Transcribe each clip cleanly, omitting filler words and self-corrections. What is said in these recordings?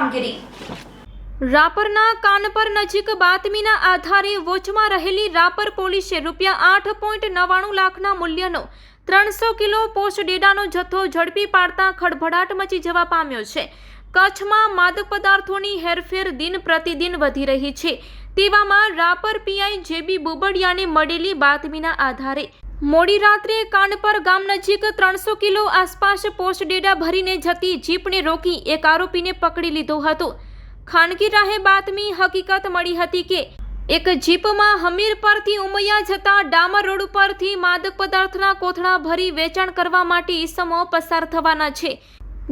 કામગીરી। રાપરના કાનપર નજીક બાતમીના આધારે વોચમાં રહેલી રાપર પોલીસે ₹8.99 લાખના મૂલ્યનો 300 કિલો પોસ્ટ ડેટાનો જથ્થો ઝડપી પાડતા ખળભળાટ મચી જવા પામ્યો છે। કચ્છમાં માદક પદાર્થોની હેરફેર દિન પ્રતિદિન વધી રહી છે, તેવામાં રાપર પીઆઈ જેબી બોબડિયાને મળેલી બાતમીના આધારે મોડી રાત્રે કાનપર ગામ નજીક 300 કિલો આસપાસ પોસ્ટ ડેટા ભરીને જતી જીપને રોકી એક આરોપીને પકડી લીધો હતો। ખાનગી રાહે બાતમી હકીકત મળી હતી કે એક જીપમાં હમીર પરથી ઉમૈયા જતા ડામર રોડ પરથી માદક પદાર્થના કોથળા ભરી વેચાણ કરવા માટે ઈસમો પસાર થવાના છે।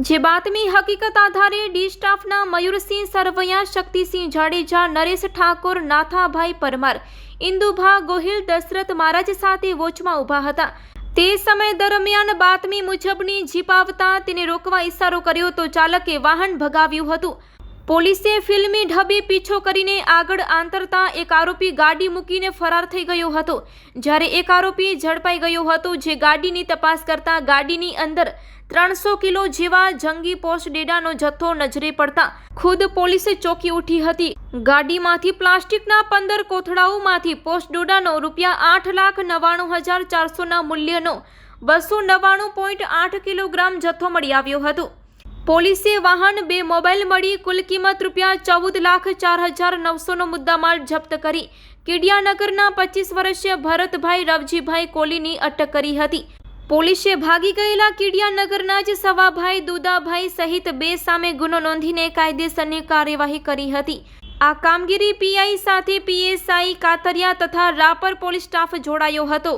જે બાતમી હકીકત આધારે ડી સ્ટાફના મયુરસિંહ સરવૈયા, શક્તિસિંહ જાડેજા, નરેશ ઠાકોર, નાથાભાઈ પરમાર, ઇન્દુભા ગોહિલ, દશરથ મહારાજ સાથે વોચમાં ઊભા હતા। તે સમય દરમિયાન બાતમી મુજબની જીપ આવતા તેને રોકવા ઈશારો કર્યો તો ચાલકે વાહન ભગાવ્યું હતું। પોલીસે ફિલ્મી ઢબે પીછો કરીને આગળ આંતરતા એક આરોપી ગાડી મૂકીને ફરાર થઈ ગયો હતો, જ્યારે એક આરોપી ઝડપાઈ ગયો હતો, જે ગાડીની તપાસ કરતા ગાડીની અંદર 300 કિલો જેવા જંગી પોસ્ટ ડેટાનો જથ્થો નજરે પડતા ખુદ પોલીસ ચોંકી ઉઠી હતી। ગાડીમાંથી પ્લાસ્ટિકના 15 કોથળાઓમાંથી પોસ્ટ ડેટાનો ₹8,99,400ના મૂલ્યનો 299.8 કિલોગ્રામ જથ્થો મળી આવ્યો હતો। પોલીસે વાહન, 2 મોબાઈલ મળી કુલ કિંમત ₹14,04,900નો મુદ્દામાલ જપ્ત કરી કીડિયાનગરના 25 વર્ષીય ભરતભાઈ રવજીભાઈ કોલીની અટક કરી હતી। પોલીસે ભાગી ગયેલા કીડિયાનગરના જ સવાભાઈ દુદાભાઈ સહિત 2 સામે ગુનો નોંધીને કાયદેસરની કાર્યવાહી કરી હતી। આ કામગીરી પીઆઈ સાથે પીએસઆઈ કાતરિયા તથા રાપર પોલીસ સ્ટાફ જોડાયો હતો।